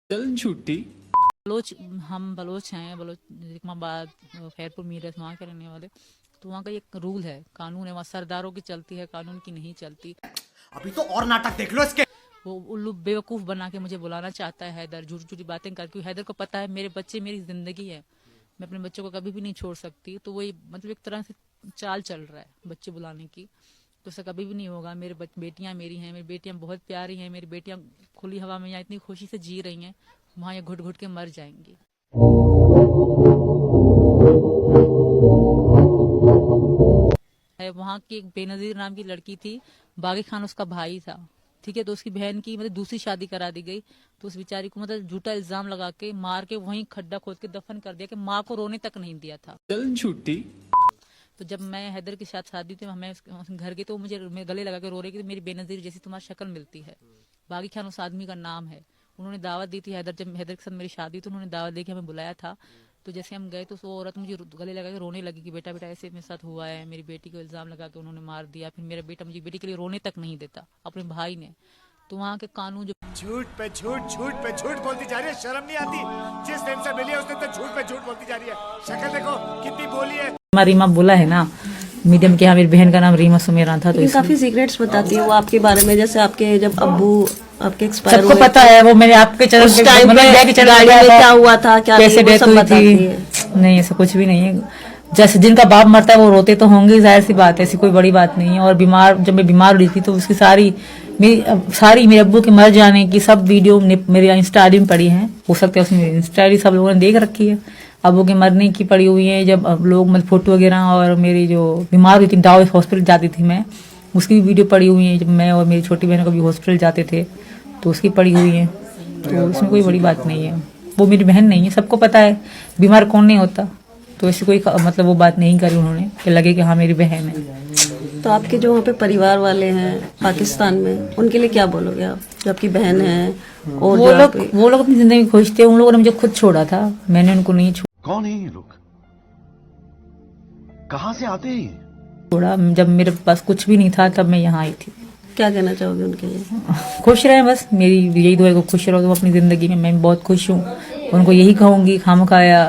चल झूठी। बलोच, हम बलोच हैं, बलोच इस्लामाबाद खैरपुर मीरठ वहाँ के रहने वाले। तो वहाँ का एक रूल है, कानून है, वहाँ सरदारों की चलती है, कानून की नहीं चलती। अभी तो और नाटक देख लो इसके। वो उल्लू बेवकूफ़ बना के मुझे बुलाना चाहता है हैदर, झूठी झूठी बातें करके। हैदर को पता है मेरे बच्चे मेरी ज़िंदगी है, मैं अपने बच्चों को कभी भी नहीं छोड़ सकती। तो वही मतलब एक तरह से चाल चल रहा है बच्चे बुलाने की, तो उससे कभी भी नहीं होगा। मेरे बेटियां मेरी हैं, मेरी बेटियां बहुत प्यारी हैं। मेरी बेटियां खुली हवा में यहाँ इतनी खुशी से जी रही हैं, वहाँ ये घुट घुट के मर जाएंगी। वहाँ की एक बेनजीर नाम की लड़की थी, बागी खान उसका भाई था, ठीक है। तो उसकी बहन की मतलब दूसरी शादी करा दी गई। तो उस बेचारी को मतलब झूठा इल्जाम लगा के मार के वहीं खड्डा खोद के दफन कर दिया कि माँ को रोने तक नहीं दिया था। चल झूठी। तो जब मैं हैदर के साथ शादी थी, मैं घर गई तो मुझे गले लगा के रो रही कि मेरी बेनजीर जैसी तुम्हारी शक्ल मिलती है। बागी खान उस आदमी का नाम है। उन्होंने दावत दी थी हैदर, जब हैदर के साथ मेरी शादी तो उन्होंने दावत दे के हमें बुलाया था। तो जैसे हम गए तो वो औरत मुझे गले लगा के रोने लगी कि बेटा बेटा ऐसे मेरे साथ हुआ है, मेरी बेटी को इल्जाम लगा के उन्होंने मार दिया। फिर मेरा बेटा मुझे बेटी के लिए रोने तक नहीं देता, अपने भाई ने। तो वहाँ के कानून जो झूठ पे झूठ बोलती जा रही है, शर्म नहीं आती? जिस दिन से मिली है उसने तो झूठ पे झूठ बोलती जा रही है। शक्ल देखो कितनी बोली है। रीमा बोला है ना मीडियम के, हाँ मेरी बहन का नाम रीमा सुमेरा था। तो काफी सीक्रेट्स बताती है वो आपके बारे में, जैसे आपके जब अब्बू आपके एक्सपायर सबको पता है। वो मेरे आपके चैनल उस टाइम पे गाड़ी में क्या हुआ था, क्या कैसे डेथ हुई थी, नहीं ऐसा कुछ भी नहीं है। जैसे जिनका बाप मरता है वो रोते तो होंगे, जाहिर सी बात है, ऐसी कोई बड़ी बात नहीं है। और जब मैं बीमार हुई थी तो उसकी सारी मेरे अब्बू के मर जाने की सब वीडियो मेरे इंस्टा आईडी में पड़ी है। हो सकता है उसमें इंस्टा आईडी सब लोगों ने देख रखी है। अब्बू के मरने की पड़ी हुई है, जब लोग मतलब फोटो वगैरह, और मेरी जो बीमार हुई थी डाउ हॉस्पिटल जाती थी मैं, उसकी भी वीडियो पड़ी हुई है। जब मैं और मेरी छोटी बहन कभी हॉस्पिटल जाते थे तो उसकी पड़ी हुई है। तो इसमें कोई बड़ी बात नहीं है। वो मेरी बहन नहीं है, सबको पता है, बीमार कौन नहीं होता। तो ऐसी कोई मतलब वो बात नहीं करी उन्होंने कि लगे कि हाँ मेरी बहन है। तो आपके जो वहाँ पे परिवार वाले हैं पाकिस्तान में, उनके लिए क्या बोलोगे आप, जो आपकी बहन है? और वो लोग अपनी जिंदगी खुश थे। उन लोगों ने मुझे खुद छोड़ा था, मैंने उनको नहीं कौन है ये लोग, कहाँ से आते हैं? छोड़ा। जब मेरे पास कुछ भी नहीं था तब मैं यहाँ आई थी। क्या कहना चाहोगे उनके लिए? खुश रहे बस, मेरी यही दुआ है कि खुश रहो तुम अपनी जिंदगी में। मैं बहुत खुश हूँ, उनको यही कहूंगी खामखाया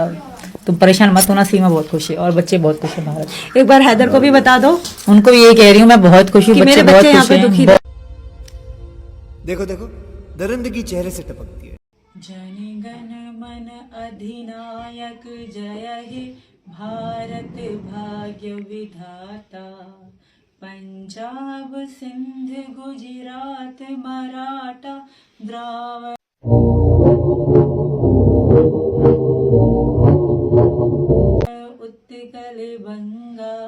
तुम परेशान मत होना। सीमा बहुत खुश है और बच्चे बहुत खुश है भारत। एक बार हैदर को भी बता दो, उनको ये कह रही हूँ मैं बहुत खुश हूँ, मेरे बच्चे यहाँ पे दुखी। देखो देखो दरिंदगी चेहरे से टपकती है। जन गण मन अधिनायक जय हे भारत भाग्य विधाता। पंजाब सिंध गुजरात मराठा द्रावण उत्कल बंगा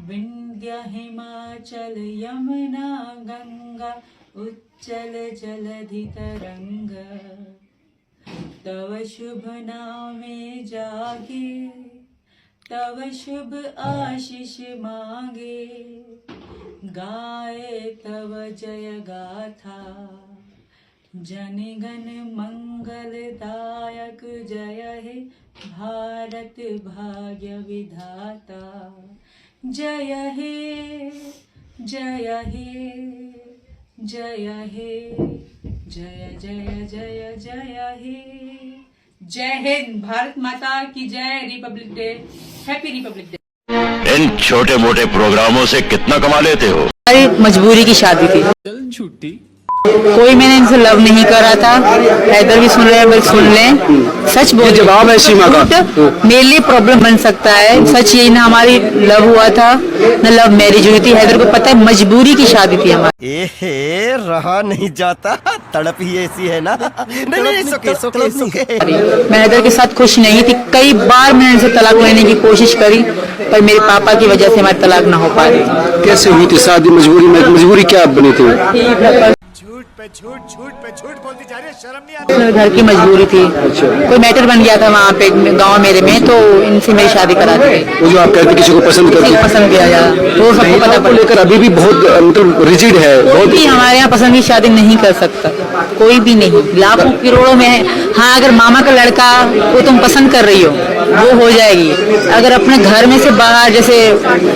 विंध्य हिमाचल यमुना गंगा उच्चल जलधि तरंग। तव शुभ नामे जागे, तव शुभ आशीष मांगे। गाए तव जय गाथा, जन गण मंगलदायक जय हे भारत भाग्य विधाता। जय हे जय हे जय हे जय जय जय जय हे। जय हिंद, भारत माता की जय। Republic day, happy republic day. इन छोटे मोटे प्रोग्रामों से कितना कमा लेते हो? अरे मजबूरी की शादी थी, चल झूठी। कोई मैंने इनसे लव नहीं करा था। हैदर भी सुन रहे हैं, सुन लें। सच बोल, जवाब है सीमा का। मेरे लिए प्रॉब्लम बन सकता है। सच यही ना हमारी लव हुआ था ना लव मैरिज हुई थी। हैदर को पता है मजबूरी की शादी थी हमारी। एहे रहा नहीं जाता, तड़प ही ऐसी है ना। नहीं सुके। मैं हैदर के साथ खुश नहीं थी। कई बार मैंने इनसे तलाक लेने की कोशिश करी, पर मेरे पापा की वजह से हमारी तलाक ना हो पा रही थी। कैसे हुई थी शादी? मजबूरी में? मजबूरी क्या बनी थी? झूठ पे झूठ बोलती जा रही है, शर्म नहीं आती? घर की मजबूरी थी। कोई मैटर बन गया था वहाँ पे गांव मेरे में, तो इनसे मेरी शादी करा दी गई। वो जो आप कहते किसी को पसंद करते, पसंद किया जा, तो सबको पता पड़ा। लेकर अभी भी बहुत मतलब रिजिड है। कोई भी हमारे यहाँ पसंद की शादी नहीं कर सकता, कोई भी नहीं। लाखों करोड़ों में है। हाँ, अगर मामा का लड़का को तुम पसंद कर रही हो वो हो जाएगी। अगर अपने घर में से बाहर, जैसे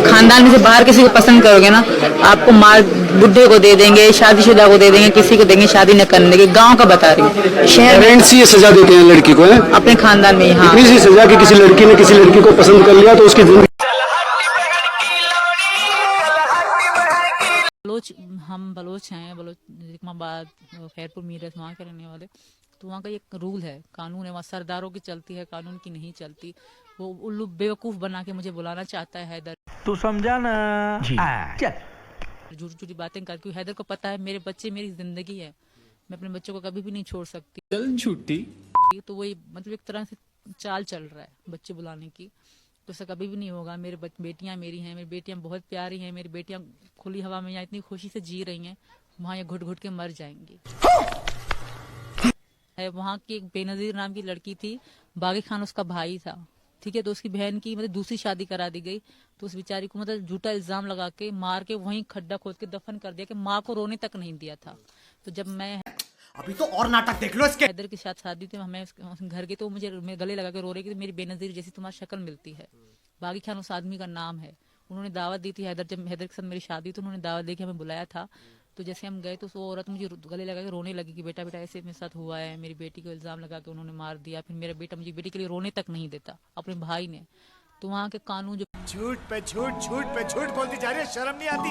खानदान में से बाहर किसी को पसंद करोगे ना, आपको मार बुढ़े को दे देंगे, शादीशुदा को दे देंगे, किसी को देंगे शादी न करने देंगे। गांव का बता रही हूँ। शहर में पेरेंट्स ये सजा देते हैं लड़की को, है अपने खानदान में यहाँ इतनी सी सजा कि किसी लड़की ने किसी लड़की को पसंद कर लिया तो उसकी जिंदगी। हम बलोच हैं, इस्लामाबाद, खैरपुर, मीरठ, वहाँ के रहने वाले। तो वहाँ का एक रूल है, कानून है, वहाँ सरदारों की चलती है, कानून की नहीं चलती। वो उल्लू बेवकूफ बना के मुझे बुलाना चाहता है हैदर। तू समझा ना? चल झूठी झूठी बातें कर, क्योंकि हैदर को पता है मेरे बच्चे मेरी जिंदगी है, मैं अपने बच्चों को कभी भी नहीं छोड़ सकती। चल झूठी। तो वही मतलब एक तरह से चाल चल रहा है बच्चे बुलाने की, तो ऐसा कभी भी नहीं होगा। मेरे बेटियां मेरी हैं, मेरी बेटियां बहुत प्यारी हैं। मेरी बेटियां खुली हवा में यहाँ इतनी खुशी से जी रही हैं, वहाँ ये घुट घुट के मर जाएंगी। वहाँ की एक बेनजीर नाम की लड़की थी, बागी खान उसका भाई था, ठीक है। तो उसकी बहन की मतलब दूसरी शादी करा दी गई, तो उस बेचारी को मतलब झूठा इल्जाम लगा के मार के वहीं खड्डा खोद के दफन कर दिया कि माँ को रोने तक नहीं दिया था। तो जब मैं अभी तो और नाटक देख लो इसके। हैदर के साथ शादी थी, हमें घर गए तो मुझे गले लगा के रो रही कि मेरी बेनजीर जैसी तुम्हारी शक्ल मिलती है। बागी खान उस आदमी का नाम है। उन्होंने दावत दी थी हैदर, जब हैदर के साथ मेरी शादी तो उन्होंने दावत दी कि हमें बुलाया था। तो जैसे हम गए तो वो औरत मुझे गले लगा के रोने लगी कि बेटा बेटा ऐसे मेरे साथ हुआ है, मेरी बेटी को इल्जाम लगा के उन्होंने मार दिया। फिर मेरा बेटा मुझे बेटी के लिए रोने तक नहीं देता, अपने भाई ने। तो वहाँ के कानून जो झूठ पे झूठ, झूठ पे झूठ बोलती जा रही है, शर्म नहीं आती।